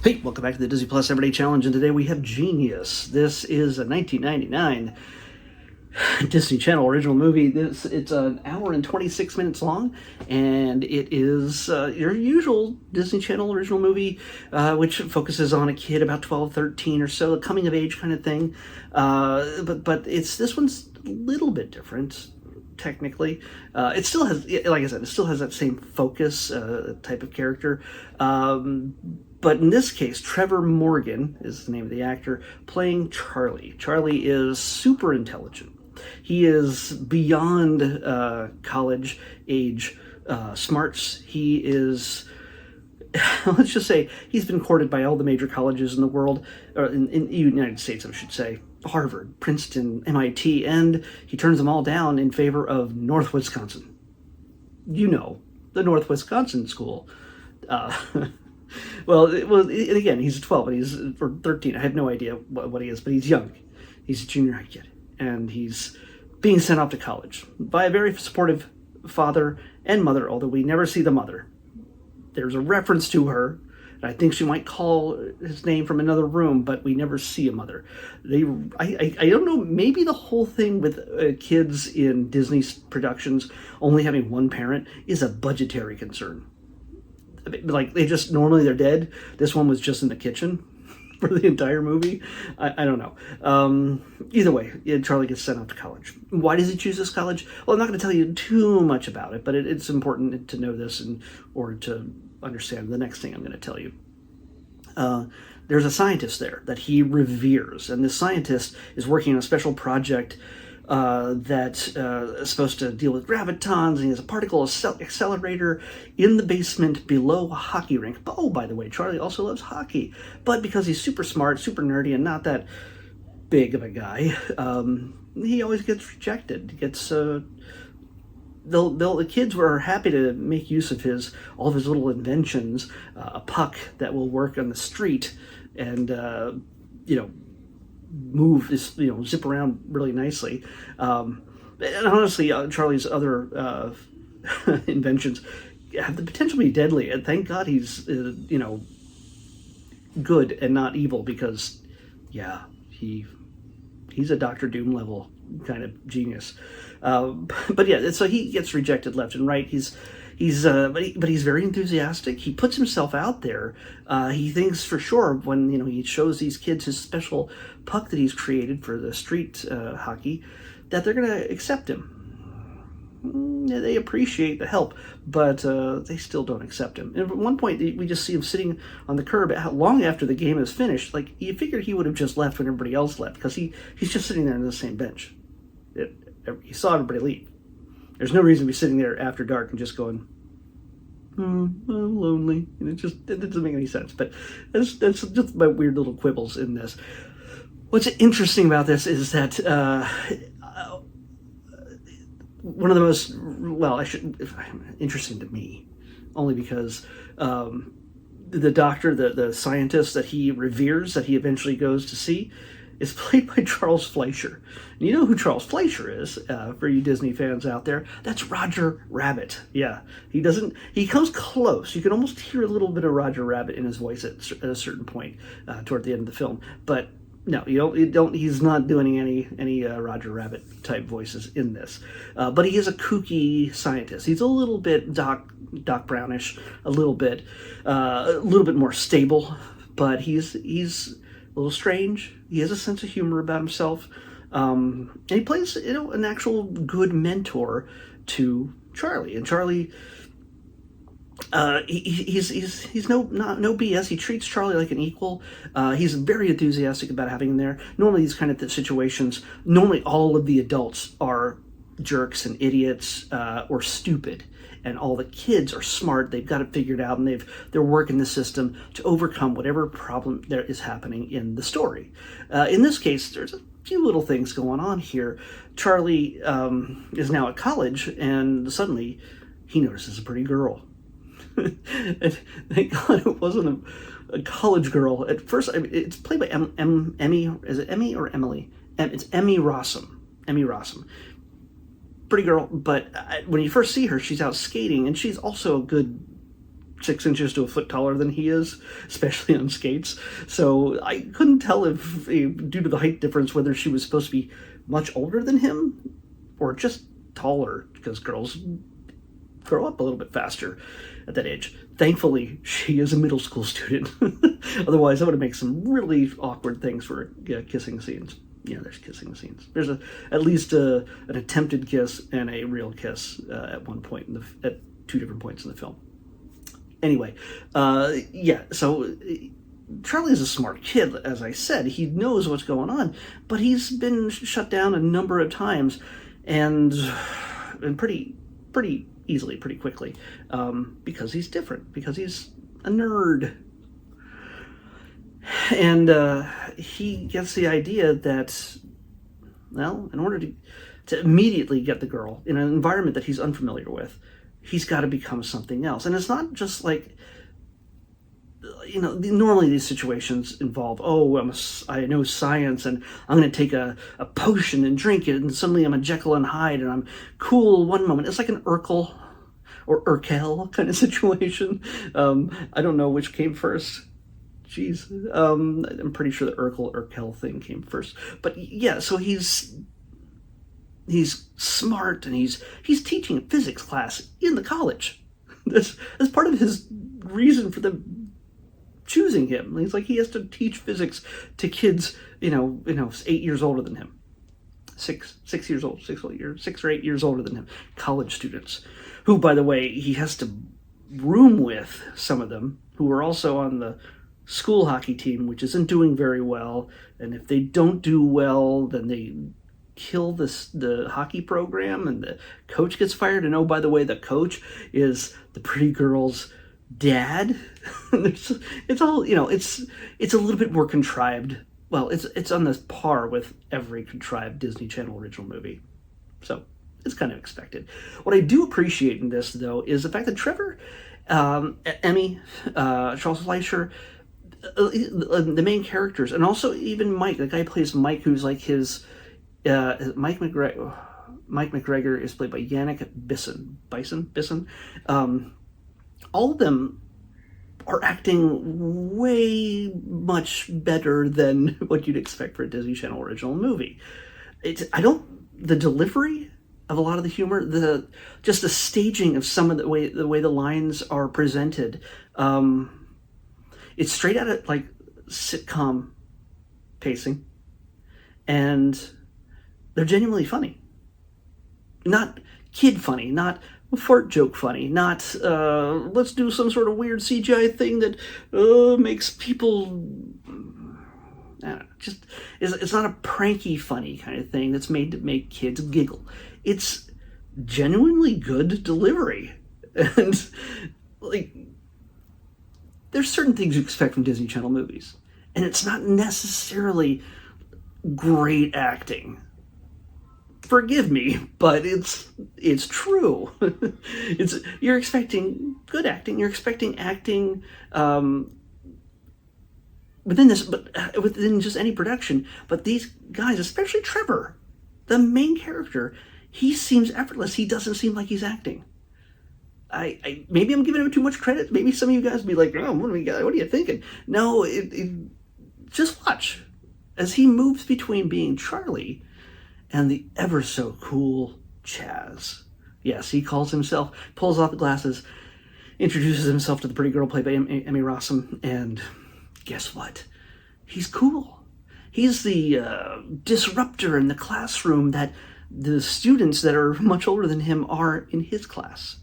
Hey, welcome back to the Disney Plus Everyday Challenge, and today we have Genius. This is a 1999 Disney Channel original movie. It's an hour and 26 minutes long, and it is your usual Disney Channel original movie, which focuses on a kid about 12, 13 or so, a coming of age kind of thing. But this one's a little bit different. Technically, it still has, like I said, it still has that same focus type of character. But in this case, Trevor Morgan is the name of the actor playing Charlie. Charlie is super intelligent. He is beyond college age smarts. He is, let's just say, he's been courted by all the major colleges in the world, or in the United States, I should say. Harvard, Princeton, MIT, and he turns them all down in favor of North Wisconsin. You know, the North Wisconsin school. Well, and again, he's 12, and he's or 13. I have no idea what he is, but he's young. He's a junior high kid, and he's being sent off to college by a very supportive father and mother, although we never see the mother. There's a reference to her. I think she might call his name from another room, but we never see a mother. I don't know, maybe the whole thing with kids in Disney productions only having one parent is a budgetary concern. I mean, like, normally they're dead. This one was just in the kitchen for the entire movie. I don't know. Either way, Charlie gets sent off to college. Why does he choose this college? Well, I'm not going to tell you too much about it, but it's important to know this in order to understand the next thing I'm going to tell you. There's a scientist there that he reveres, and this scientist is working on a special project that is supposed to deal with gravitons, and he has a particle accelerator in the basement below a hockey rink. Oh, by the way, Charlie also loves hockey, but because he's super smart, super nerdy, and not that big of a guy, he always gets rejected. He gets the kids were happy to make use of all of his little inventions, a puck that will work on the street, and move this, zip around really nicely. And honestly, Charlie's other inventions have the potential to be deadly, and thank God he's good and not evil, because he's a Dr. Doom level kind of genius. But yeah, so he gets rejected left and right. But he's very enthusiastic. He puts himself out there. He thinks for sure when he shows these kids his special puck that he's created for the street hockey, that they're going to accept him. They appreciate the help, but they still don't accept him. And at one point, we just see him sitting on the curb long after the game is finished. Like, you figured he would have just left when everybody else left, because he's just sitting there on the same bench. He saw everybody leave. There's no reason to be sitting there after dark and just going, I'm lonely. And it doesn't make any sense. But that's just my weird little quibbles in this. What's interesting about this is that one of the most, interesting to me, only because the doctor, the scientist that he reveres, that he eventually goes to see, is played by Charles Fleischer. And you know who Charles Fleischer is, for you Disney fans out there. That's Roger Rabbit. Yeah, he comes close. You can almost hear a little bit of Roger Rabbit in his voice at a certain point toward the end of the film. But no, you don't. He's not doing any Roger Rabbit type voices in this. But he is a kooky scientist. He's a little bit Doc Brownish, a little bit more stable, but he's a little strange. He has a sense of humor about himself, and he plays an actual good mentor to Charlie. And Charlie, he's no BS. He treats Charlie like an equal. He's very enthusiastic about having him there. Normally, these kind of situations, normally all of the adults are jerks and idiots or stupid, and all the kids are smart. They've got it figured out, and they're working the system to overcome whatever problem there is happening in the story. In this case, there's a few little things going on here. Charlie is now at college, and suddenly he notices a pretty girl. And thank God it wasn't a college girl. At first, it's played by Emmy. Is it Emmy or Emily? It's Emmy Rossum. Emmy Rossum. Pretty girl, but when you first see her, she's out skating, and she's also a good 6 inches to a foot taller than he is, especially on skates. So I couldn't tell if, due to the height difference, whether she was supposed to be much older than him or just taller, because girls grow up a little bit faster at that age. Thankfully, she is a middle school student. Otherwise, that would have made some really awkward things for kissing scenes. Yeah, there's kissing scenes. There's at least an attempted kiss and a real kiss at one point at two different points in the film. Anyway, so Charlie is a smart kid, as I said. He knows what's going on, but he's been shut down a number of times, and pretty easily, pretty quickly, because he's different, because he's a nerd. And he gets the idea that, well, in order to immediately get the girl in an environment that he's unfamiliar with, he's got to become something else. And it's not just like, normally these situations involve, I know science, and I'm going to take a potion and drink it, and suddenly I'm a Jekyll and Hyde, and I'm cool one moment. It's like an Urkel or Urkel kind of situation. I don't know which came first. Jeez. I'm pretty sure the Urkel thing came first. But yeah, so he's smart, and he's teaching a physics class in the college. That's part of his reason for them choosing him. He's like, he has to teach physics to kids, 8 years older than him. 6 or 8 years older than him. College students, who, by the way, he has to room with some of them, who are also on the school hockey team, which isn't doing very well. And if they don't do well, then they kill the hockey program, and the coach gets fired. And oh, by the way, the coach is the pretty girl's dad. It's all, it's a little bit more contrived. Well, it's on this par with every contrived Disney Channel original movie. So it's kind of expected. What I do appreciate in this, though, is the fact that Trevor, Emmy, Charles Fleischer, the main characters, and also even Mike, the guy who plays Mike, who's like his Mike McGregor is played by Yannick Bisson. All of them are acting way much better than what you'd expect for a Disney Channel original movie. The delivery of a lot of the humor, just the staging of some of the way the lines are presented, it's straight out of like sitcom pacing, and they're genuinely funny. Not kid funny, not fart joke funny, not let's do some sort of weird CGI thing that makes people, it's not a pranky funny kind of thing that's made to make kids giggle. It's genuinely good delivery. And like, there's certain things you expect from Disney Channel movies, and it's not necessarily great acting. Forgive me, but it's true. You're expecting good acting. You're expecting acting within just any production. But these guys, especially Trevor, the main character, he seems effortless. He doesn't seem like he's acting. I maybe I'm giving him too much credit. Maybe some of you guys be like, "Oh, what are you thinking?" No, just watch as he moves between being Charlie and the ever so cool Chaz. Yes, he pulls off the glasses, introduces himself to the pretty girl played by Emmy Rossum, and guess what? He's cool. He's the disruptor in the classroom that the students that are much older than him are in his class.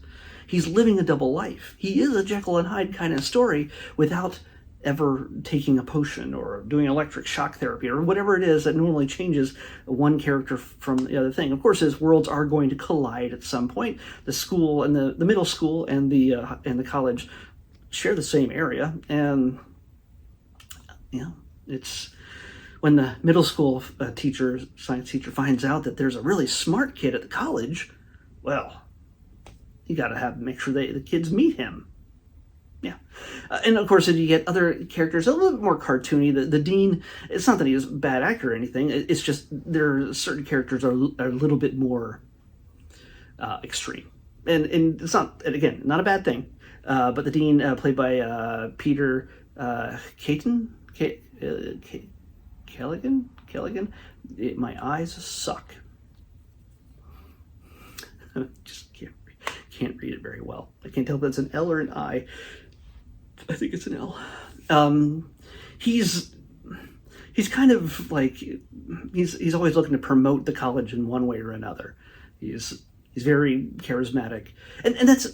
He's living a double life. He is a Jekyll and Hyde kind of story without ever taking a potion or doing electric shock therapy or whatever it is that normally changes one character from the other thing. Of course, his worlds are going to collide at some point. The school and the middle school and the college share the same area, and it's when the middle school science teacher finds out that there's a really smart kid at the college. Well, you got to make sure the kids meet him. Yeah. And of course, if you get other characters a little bit more cartoony, the dean, it's not that he's a bad actor or anything. It's just there are certain characters are a little bit more extreme. And it's not, and again, not a bad thing. But the dean, played by Peter Caton, Callaghan. My eyes suck. Just can't read it very well. I can't tell if that's an L or an I. I think it's an L. He's kind of like he's always looking to promote the college in one way or another. He's very charismatic, and that's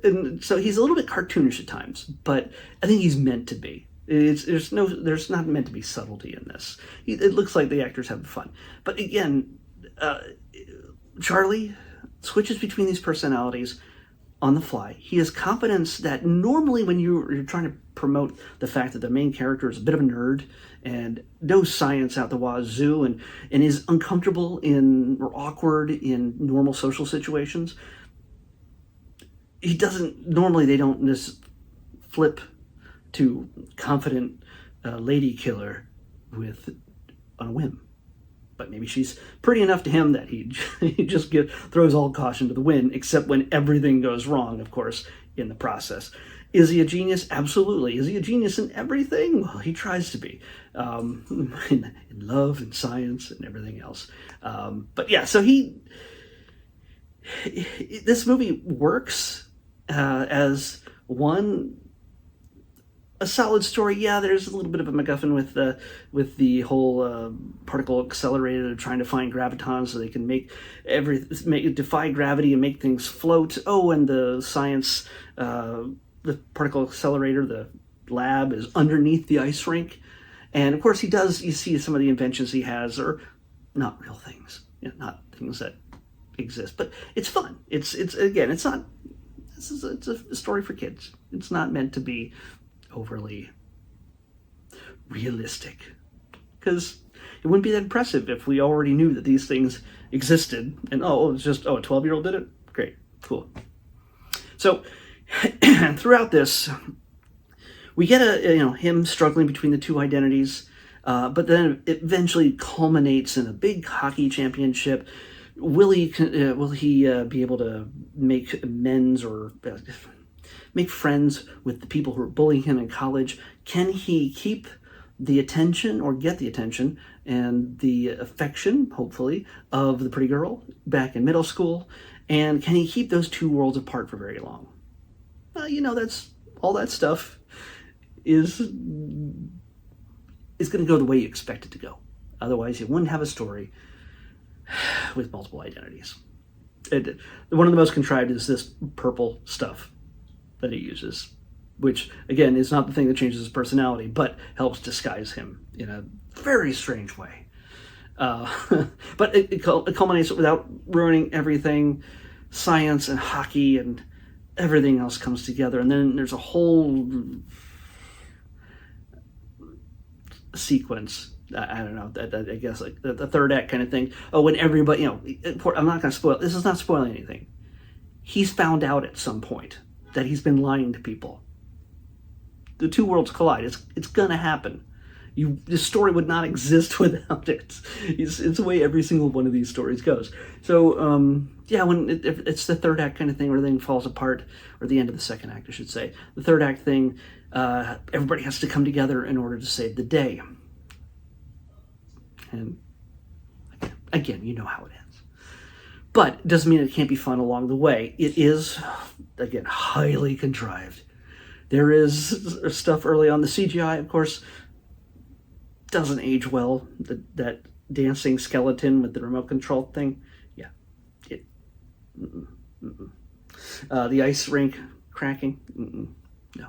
and so he's a little bit cartoonish at times, but I think he's meant to be. There's not meant to be subtlety in this. It looks like the actor's having fun, but again, Charlie switches between these personalities on the fly. He has confidence that normally when you're trying to promote the fact that the main character is a bit of a nerd and knows science out the wazoo and is uncomfortable or awkward in normal social situations, they don't just flip to confident lady killer on a whim. But maybe she's pretty enough to him that he just throws all caution to the wind, except when everything goes wrong, of course, in the process. Is he a genius? Absolutely. Is he a genius in everything? Well, he tries to be, in love and science and everything else. But yeah, so this movie works as a solid story. Yeah, there's a little bit of a MacGuffin with the whole particle accelerator trying to find gravitons so they can defy gravity and make things float. Oh, and the science, the particle accelerator, the lab is underneath the ice rink, and of course you see some of the inventions he has are not real things, not things that exist, but it's fun. It's not. It's a story for kids. It's not meant to be overly realistic, because it wouldn't be that impressive if we already knew that these things existed and it's just a 12-year-old did it. Great, cool. So throughout this, we get him struggling between the two identities, but then it eventually culminates in a big hockey championship. Will he be able to make amends or make friends with the people who are bullying him in college? Can he keep the attention or get the attention and the affection, hopefully, of the pretty girl back in middle school? And can he keep those two worlds apart for very long? That's all that stuff is going to go the way you expect it to go. Otherwise, you wouldn't have a story with multiple identities. One of the most contrived is this purple stuff that he uses, which again is not the thing that changes his personality, but helps disguise him in a very strange way. But it culminates without ruining everything. Science and hockey and everything else comes together, and then there's a whole sequence. I don't know. I guess like the third act kind of thing. Oh, when everybody, I'm not going to spoil. This is not spoiling anything. He's found out at some point that he's been lying to people. The two worlds collide. It's going to happen. This story would not exist without it. It's the way every single one of these stories goes. So, when it's the third act kind of thing where everything falls apart, or the end of the second act, I should say. The third act thing, everybody has to come together in order to save the day. And again, you know how it ends. But it doesn't mean it can't be fun along the way. It is, again, highly contrived. There is stuff early on. The CGI, of course, doesn't age well. That dancing skeleton with the remote control thing. Yeah. The ice rink cracking. No.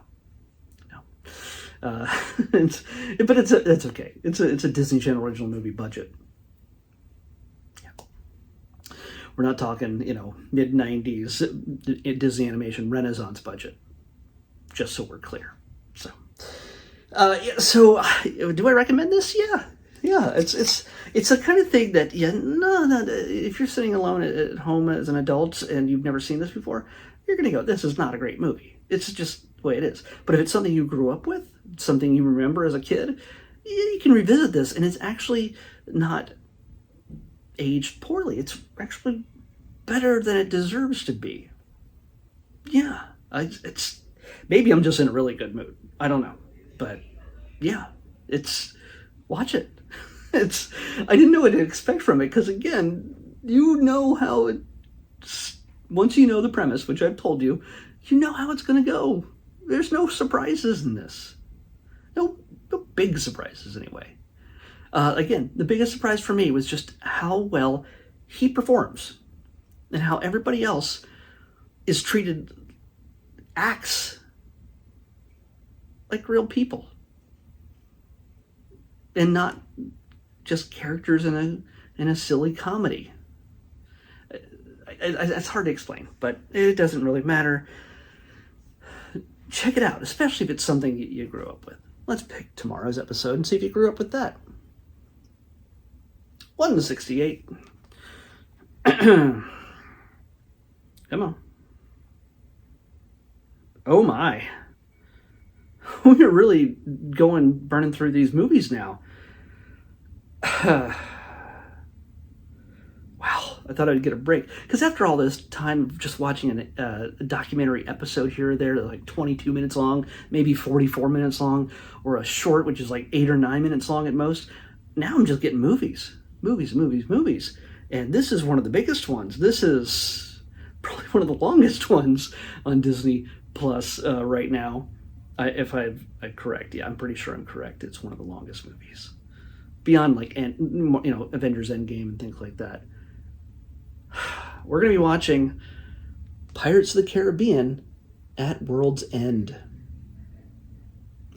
But it's okay. It's a Disney Channel original movie budget. Yeah. We're not talking, mid-90s Disney animation Renaissance budget. Just so we're clear. So, so do I recommend this? Yeah. It's a kind of thing that no. If you're sitting alone at home as an adult and you've never seen this before, you're gonna go, this is not a great movie. It's just the way it is. But if it's something you grew up with, something you remember as a kid, you can revisit this, and it's actually not aged poorly. It's actually better than it deserves to be. Yeah, Maybe I'm just in a really good mood. I don't know. But yeah, watch it. I didn't know what to expect from it because, again, you know how once you know the premise, which I've told you, you know how it's going to go. There's no surprises in this. No big surprises, anyway. Again, the biggest surprise for me was just how well he performs and how everybody else is treated, acts like real people and not just characters in a silly comedy. It's hard to explain, but it doesn't really matter. Check it out, especially if it's something you grew up with. Let's pick tomorrow's episode and see if you grew up with that. 1 to 68. Come on. Oh my. We're really burning through these movies now. Wow, I thought I'd get a break. Because after all this time of just watching a documentary episode here or there, that's like 22 minutes long, maybe 44 minutes long, or a short, which is like 8 or 9 minutes long at most, now I'm just getting movies. Movies. And this is one of the biggest ones. This is probably one of the longest ones on Disney Plus right now. If I'm correct, yeah, I'm pretty sure I'm correct. It's one of the longest movies. Beyond Avengers Endgame and things like that. We're going to be watching Pirates of the Caribbean at World's End.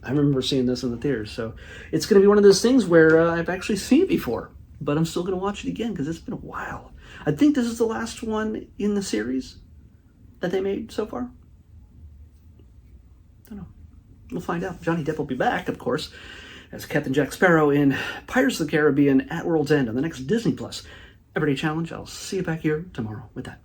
I remember seeing this in the theaters, so it's going to be one of those things where I've actually seen it before, but I'm still going to watch it again because it's been a while. I think this is the last one in the series that they made so far. I don't know. We'll find out. Johnny Depp will be back, of course, as Captain Jack Sparrow in Pirates of the Caribbean at World's End on the next Disney Plus Everyday Challenge. I'll see you back here tomorrow with that.